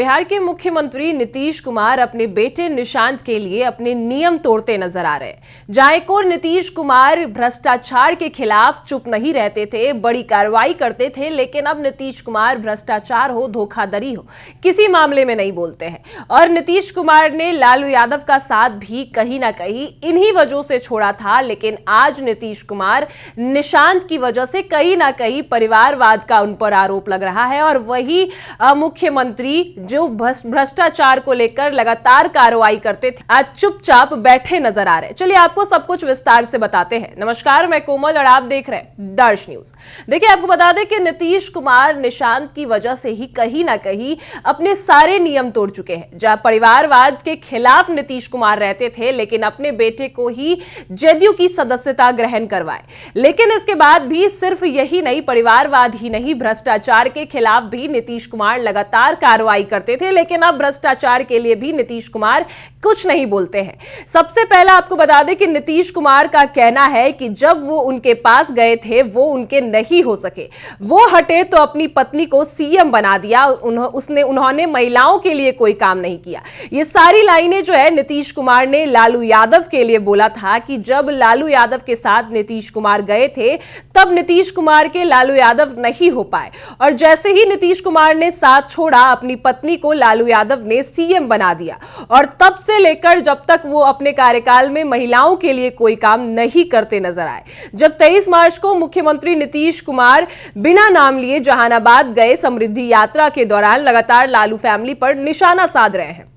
बिहार के मुख्यमंत्री नीतीश कुमार अपने बेटे निशांत के लिए अपने नियम तोड़ते नजर आ रहे हैं। जहां एक और नीतीश कुमार भ्रष्टाचार के खिलाफ चुप नहीं रहते थे, बड़ी कार्रवाई करते थे, लेकिन अब नीतीश कुमार भ्रष्टाचार हो, धोखाधड़ी हो, किसी मामले में नहीं बोलते हैं। और नीतीश कुमार ने लालू यादव का साथ भी कहीं ना कहीं इन्हीं वजहों से छोड़ा था, लेकिन आज नीतीश कुमार निशांत की वजह से कहीं ना कहीं परिवारवाद का उन पर आरोप लग रहा है। और वही मुख्यमंत्री जो भ्रष्टाचार को लेकर लगातार कार्रवाई करते थे, आज चुपचाप बैठे नजर आ रहे हैं। चलिए आपको सब कुछ विस्तार से बताते हैं। नमस्कार, मैं कोमल और आप देख रहे हैं दर्श न्यूज। देखिए, आपको बता दें कि नीतीश कुमार निशांत की वजह से ही कहीं ना कहीं अपने सारे नियम तोड़ चुके हैं। जहां परिवारवाद के खिलाफ नीतीश कुमार रहते थे, लेकिन अपने बेटे को ही जदयू की सदस्यता ग्रहण करवाए। लेकिन इसके बाद भी सिर्फ यही नहीं, परिवारवाद ही नहीं, भ्रष्टाचार के खिलाफ भी नीतीश कुमार लगातार कार्रवाई करते थे, लेकिन अब भ्रष्टाचार के लिए भी नीतीश कुमार कुछ नहीं बोलते हैं। सबसे पहला आपको बता दें कि नीतीश कुमार का कहना है कि जब वो उनके पास गए थे वो उनके नहीं हो सके, वो हटे तो अपनी पत्नी को सीएम बना दिया, उन्होंने महिलाओं के लिए कोई काम नहीं किया। ये सारी लाइनें जो है नीतीश कुमार ने लालू यादव के लिए बोला था कि जब लालू यादव के साथ नीतीश कुमार गए थे तब नीतीश कुमार के लालू यादव नहीं हो पाए, और जैसे ही नीतीश कुमार ने साथ छोड़ा, अपनी पत्नी को लालू यादव ने सीएम बना दिया। और तब से लेकर जब तक वो अपने कार्यकाल में महिलाओं के लिए कोई काम नहीं करते नजर आए। जब 23 मार्च को मुख्यमंत्री नीतीश कुमार बिना नाम लिए जहानाबाद गए, समृद्धि यात्रा के दौरान लगातार लालू फैमिली पर निशाना साध रहे हैं।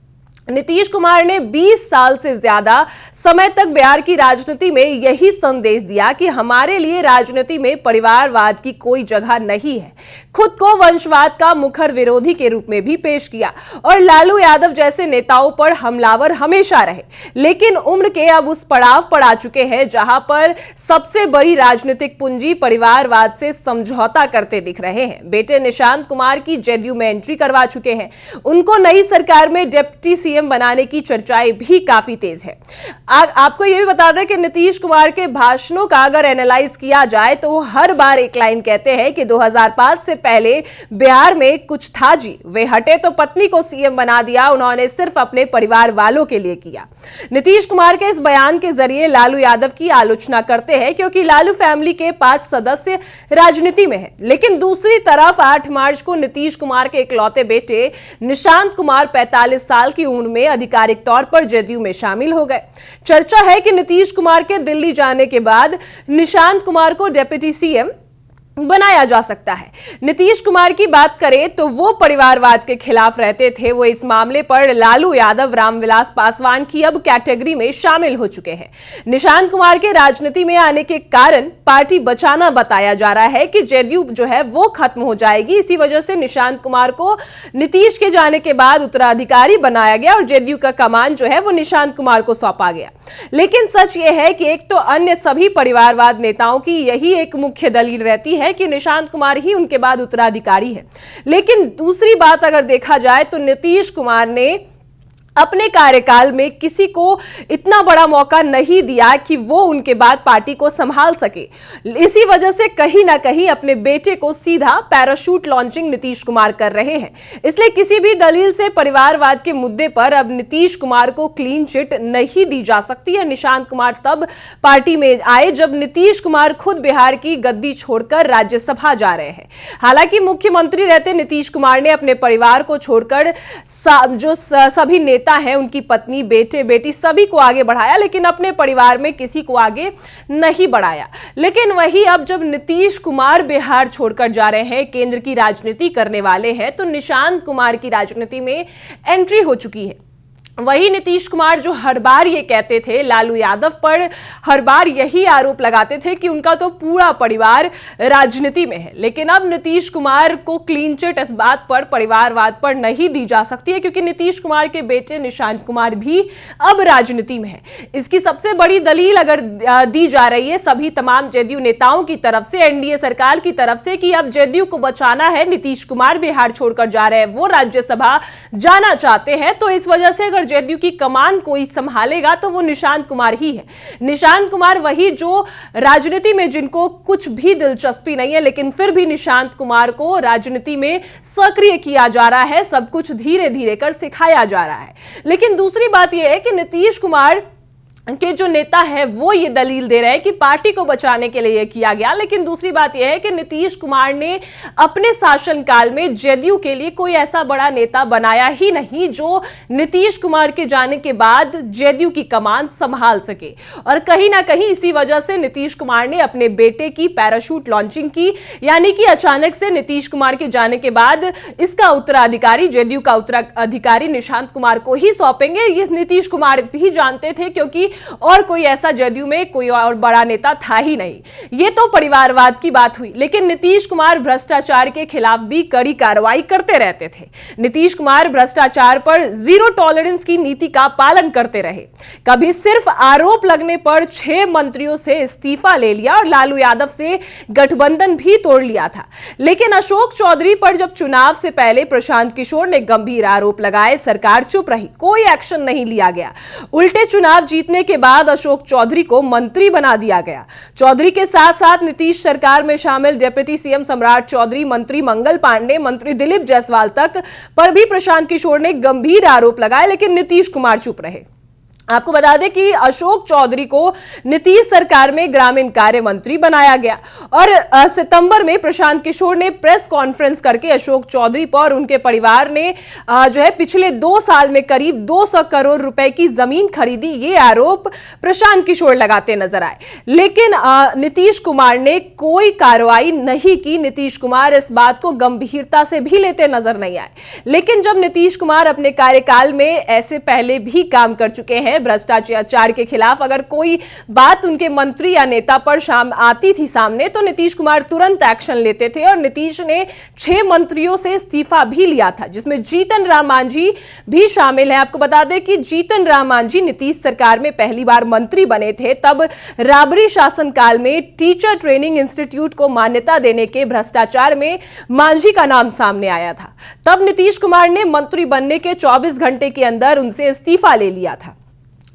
नीतीश कुमार ने 20 साल से ज्यादा समय तक बिहार की राजनीति में यही संदेश दिया कि हमारे लिए राजनीति में परिवारवाद की कोई जगह नहीं है। खुद को वंशवाद का मुखर विरोधी के रूप में भी पेश किया और लालू यादव जैसे नेताओं पर हमलावर हमेशा रहे, लेकिन उम्र के अब उस पड़ाव पर आ चुके हैं जहां पर सबसे बड़ी राजनीतिक पूंजी परिवारवाद से समझौता करते दिख रहे हैं। बेटे निशांत कुमार की जदयू में एंट्री करवा चुके हैं। उनको नई सरकार में डिप्टी सीएम बनाने की चर्चाएं भी काफी तेज है। आपको यह भी बता दें कि नीतीश कुमार के भाषणों का अगर एनालाइज किया जाए तो वो हर बार एक लाइन कहते हैं कि 2005 से पहले बिहार में कुछ था जी, वे हटे तो पत्नी को सीएम बना दिया, उन्होंने सिर्फ अपने परिवार वालों के लिए किया। नीतीश कुमार के इस बयान के जरिए लालू यादव की आलोचना करते हैं, क्योंकि लालू फैमिली के 5 सदस्य राजनीति में हैं। लेकिन दूसरी तरफ 8 मार्च को नीतीश कुमार के इकलौते बेटे निशांत कुमार 45 साल की उम्र में आधिकारिक तौर पर जदयू में शामिल हो गए। चर्चा है कि नीतीश कुमार के दिल्ली जाने के बाद निशांत कुमार को डिप्टी सीएम बनाया जा सकता है। नीतीश कुमार की बात करें तो वो परिवारवाद के खिलाफ रहते थे। वो इस मामले पर लालू यादव, रामविलास पासवान की अब कैटेगरी में शामिल हो चुके हैं। निशांत कुमार के राजनीति में आने के कारण पार्टी बचाना बताया जा रहा है कि जदयू जो है वो खत्म हो जाएगी। इसी वजह से निशांत कुमार को नीतीश के जाने के बाद उत्तराधिकारी बनाया गया और जदयू का कमान जो है वो निशांत कुमार को सौंपा गया। लेकिन सच ये है कि एक तो अन्य सभी परिवारवाद नेताओं की यही एक मुख्य दलील रहती है कि निशांत कुमार ही उनके बाद उत्तराधिकारी है। लेकिन दूसरी बात अगर देखा जाए तो नीतीश कुमार ने अपने कार्यकाल में किसी को इतना बड़ा मौका नहीं दिया कि वो उनके बाद पार्टी को संभाल सके। इसी वजह से कहीं ना कहीं अपने बेटे को सीधा पैराशूट लॉन्चिंग नीतीश कुमार कर रहे हैं। इसलिए किसी भी दलील से परिवारवाद के मुद्दे पर अब नीतीश कुमार को क्लीन चिट नहीं दी जा सकती है। निशांत कुमार तब पार्टी में आए जब नीतीश कुमार खुद बिहार की गद्दी छोड़कर राज्यसभा जा रहे हैं। हालांकि मुख्यमंत्री रहते नीतीश कुमार ने अपने परिवार को छोड़कर जो सभी नेता है, उनकी पत्नी, बेटे, बेटी सभी को आगे बढ़ाया, लेकिन अपने परिवार में किसी को आगे नहीं बढ़ाया। लेकिन वही अब जब नीतीश कुमार बिहार छोड़कर जा रहे हैं, केंद्र की राजनीति करने वाले हैं, तो निशांत कुमार की राजनीति में एंट्री हो चुकी है। वही नीतीश कुमार जो हर बार ये कहते थे, लालू यादव पर हर बार यही आरोप लगाते थे कि उनका तो पूरा परिवार राजनीति में है। लेकिन अब नीतीश कुमार को क्लीन चिट इस बात पर, परिवारवाद पर नहीं दी जा सकती है, क्योंकि नीतीश कुमार के बेटे निशांत कुमार भी अब राजनीति में है। इसकी सबसे बड़ी दलील अगर दी जा रही है सभी तमाम जदयू नेताओं की तरफ से, एनडीए सरकार की तरफ से, कि अब जदयू को बचाना है। नीतीश कुमार बिहार छोड़कर जा रहे हैं, वो राज्यसभा जाना चाहते हैं, तो इस वजह से अगर अगर जदयू की कमान कोई संभालेगा तो वो निशांत कुमार ही है। निशांत कुमार वही जो राजनीति में जिनको कुछ भी दिलचस्पी नहीं है, लेकिन फिर भी निशांत कुमार को राजनीति में सक्रिय किया जा रहा है, सब कुछ धीरे धीरे कर सिखाया जा रहा है। लेकिन दूसरी बात यह है कि नीतीश कुमार के जो नेता है वो ये दलील दे रहे हैं कि पार्टी को बचाने के लिए किया गया, लेकिन दूसरी बात यह है कि नीतीश कुमार ने अपने शासनकाल में जदयू के लिए कोई ऐसा बड़ा नेता बनाया ही नहीं जो नीतीश कुमार के जाने के बाद जदयू की कमान संभाल सके। और कहीं ना कहीं इसी वजह से नीतीश कुमार ने अपने बेटे की पैराशूट लॉन्चिंग की, यानी कि अचानक से नीतीश कुमार के जाने के बाद इसका उत्तराधिकारी, जदयू का उत्तराधिकारी निशांत कुमार को ही सौंपेंगे। ये नीतीश कुमार भी जानते थे, क्योंकि और कोई ऐसा जदयू में कोई और बड़ा नेता था ही नहीं। ये तो परिवारवाद की बात हुई, लेकिन नीतीश कुमार भ्रष्टाचार के खिलाफ भी कड़ी कार्रवाई करते रहते थे। नीतीश कुमार भ्रष्टाचार पर जीरो टॉलरेंस की नीति का पालन करते रहे। कभी सिर्फ आरोप लगने पर 6 मंत्रियों से इस्तीफा ले लिया और लालू यादव से गठबंधन भी तोड़ लिया था। लेकिन अशोक चौधरी पर जब चुनाव से पहले प्रशांत किशोर ने गंभीर आरोप लगाए, सरकार चुप रही, कोई एक्शन नहीं लिया गया। उल्टे चुनाव जीतने के बाद अशोक चौधरी को मंत्री बना दिया गया। चौधरी के साथ साथ नीतीश सरकार में शामिल डिप्टी सीएम सम्राट चौधरी, मंत्री मंगल पांडे, मंत्री दिलीप जायसवाल तक पर भी प्रशांत किशोर ने गंभीर आरोप लगाए, लेकिन नीतीश कुमार चुप रहे। आपको बता दें कि अशोक चौधरी को नीतीश सरकार में ग्रामीण कार्य मंत्री बनाया गया और सितंबर में प्रशांत किशोर ने प्रेस कॉन्फ्रेंस करके अशोक चौधरी पर उनके परिवार ने जो है पिछले 2 साल में करीब 200 करोड़ रुपए की जमीन खरीदी, ये आरोप प्रशांत किशोर लगाते नजर आए। लेकिन नीतीश कुमार ने कोई कार्रवाई नहीं की। नीतीश कुमार इस बात को गंभीरता से भी लेते नजर नहीं आए। लेकिन जब नीतीश कुमार अपने कार्यकाल में ऐसे पहले भी काम कर चुके हैं, भ्रष्टाचार के खिलाफ अगर कोई बात उनके मंत्री या नेता पर आती थी सामने, तो नीतीश कुमार तुरंत एक्शन लेते थे और नीतीश ने 6 मंत्रियों से इस्तीफा भी लिया था, जिसमें जीतन राम मांझी भी शामिल है। आपको बता दें कि जीतन राम मांझी नीतीश सरकार में पहली बार मंत्री बने थे, तब राबड़ी शासनकाल में टीचर ट्रेनिंग इंस्टीट्यूट को मान्यता देने के भ्रष्टाचार में मांझी का नाम सामने आया था। तब नीतीश कुमार ने मंत्री बनने के 24 घंटे के अंदर उनसे इस्तीफा ले लिया था।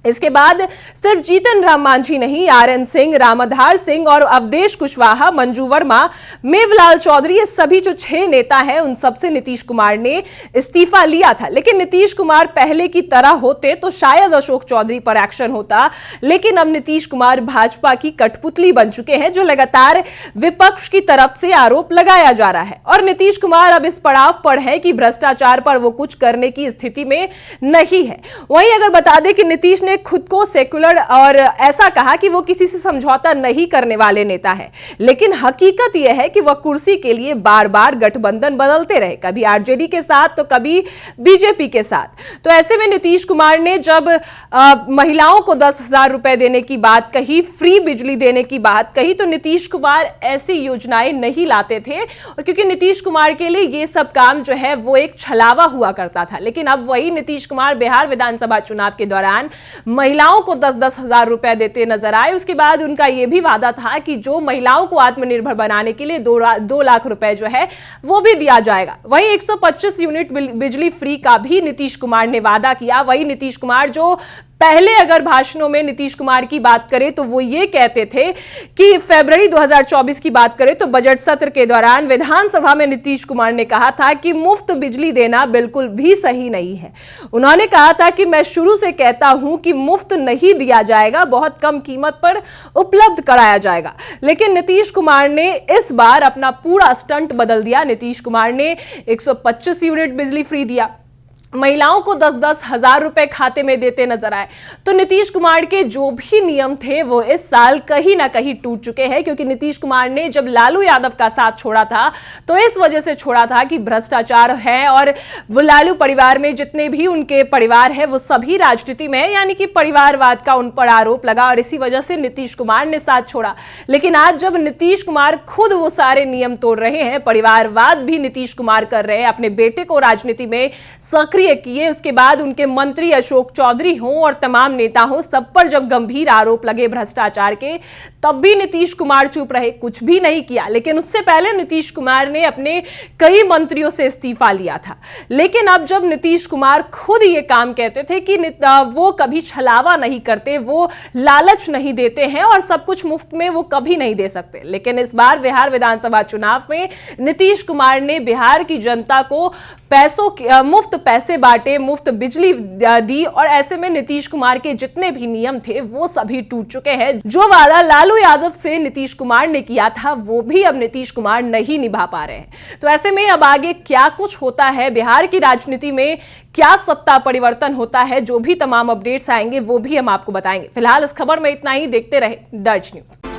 इसके बाद सिर्फ जीतन राम मांझी नहीं, आरएन सिंह, रामाधार सिंह और अवधेश कुशवाहा, मंजू वर्मा, मेवलाल चौधरी, ये सभी जो 6 नेता हैं उन सबसे नीतीश कुमार ने इस्तीफा लिया था। लेकिन नीतीश कुमार पहले की तरह होते तो शायद अशोक चौधरी पर एक्शन होता, लेकिन अब नीतीश कुमार भाजपा की कठपुतली बन चुके हैं, जो लगातार विपक्ष की तरफ से आरोप लगाया जा रहा है। और नीतीश कुमार अब इस पड़ाव पर है कि भ्रष्टाचार पर वो कुछ करने की स्थिति में नहीं है। वहीं अगर बता दें कि नीतीश खुद को सेकुलर और ऐसा कहा कि वो किसी से समझौता नहीं करने वाले नेता है, लेकिन हकीकत यह है कि वह कुर्सी के लिए बार बार गठबंधन बदलते रहे, कभी आरजेडी के साथ तो कभी बीजेपी के साथ। तो ऐसे में नीतीश कुमार ने जब महिलाओं को 10,000 रुपए देने की बात कही, फ्री बिजली देने की बात कही, तो नीतीश कुमार ऐसी योजनाएं नहीं लाते थे, और क्योंकि नीतीश कुमार के लिए ये सब काम जो है वो एक छलावा हुआ करता था। लेकिन अब वही नीतीश कुमार बिहार विधानसभा चुनाव के दौरान महिलाओं को 10-10 हजार रुपए देते नजर आए। उसके बाद उनका यह भी वादा था कि जो महिलाओं को आत्मनिर्भर बनाने के लिए 2 लाख रुपए जो है वो भी दिया जाएगा। वहीं 125 यूनिट बिजली फ्री का भी नीतीश कुमार ने वादा किया। वही नीतीश कुमार जो पहले अगर भाषणों में नीतीश कुमार की बात करें तो वो ये कहते थे कि फरवरी 2024 की बात करें तो बजट सत्र के दौरान विधानसभा में नीतीश कुमार ने कहा था कि मुफ्त बिजली देना बिल्कुल भी सही नहीं है। उन्होंने कहा था कि मैं शुरू से कहता हूं कि मुफ्त नहीं दिया जाएगा, बहुत कम कीमत पर उपलब्ध कराया जाएगा। लेकिन नीतीश कुमार ने इस बार अपना पूरा स्टंट बदल दिया। नीतीश कुमार ने 125 यूनिट बिजली फ्री दिया, महिलाओं को 10-10 हजार रुपए खाते में देते नजर आए। तो नीतीश कुमार के जो भी नियम थे वो इस साल कहीं ना कहीं टूट चुके हैं, क्योंकि नीतीश कुमार ने जब लालू यादव का साथ छोड़ा था तो इस वजह से छोड़ा था कि भ्रष्टाचार है और वो लालू परिवार में जितने भी उनके परिवार है वो सभी राजनीति में है, यानी कि परिवारवाद का उन पर आरोप लगा और इसी वजह से नीतीश कुमार ने साथ छोड़ा। लेकिन आज जब नीतीश कुमार खुद वो सारे नियम तोड़ रहे हैं, परिवारवाद भी नीतीश कुमार कर रहे हैं, अपने बेटे को राजनीति में सक्रिय किए, उसके बाद उनके मंत्री अशोक चौधरी हों और तमाम नेता हों, सब पर जब गंभीर आरोप लगे भ्रष्टाचार के, तब भी नीतीश कुमार चुप रहे, कुछ भी नहीं किया। लेकिन उससे पहले नीतीश कुमार ने अपने कई मंत्रियों से इस्तीफा लिया था। लेकिन अब जब नीतीश कुमार खुद ये काम कहते थे कि वो कभी छलावा नहीं करते, वो लालच नहीं देते हैं और सब कुछ मुफ्त में वो कभी नहीं दे सकते, लेकिन इस बार बिहार विधानसभा चुनाव में नीतीश कुमार ने बिहार की जनता को मुफ्त पैसे बांटे, मुफ्त बिजली दी और ऐसे में नीतीश कुमार के जितने भी नियम थे वो सभी टूट चुके हैं। जो वादा लालू यादव से नीतीश कुमार ने किया था वो भी अब नीतीश कुमार नहीं निभा पा रहे हैं। तो ऐसे में अब आगे क्या कुछ होता है बिहार की राजनीति में, क्या सत्ता परिवर्तन होता है, जो भी तमाम अपडेट्स आएंगे वो भी हम आपको बताएंगे। फिलहाल इस खबर में इतना ही। देखते रहे दर्ज न्यूज।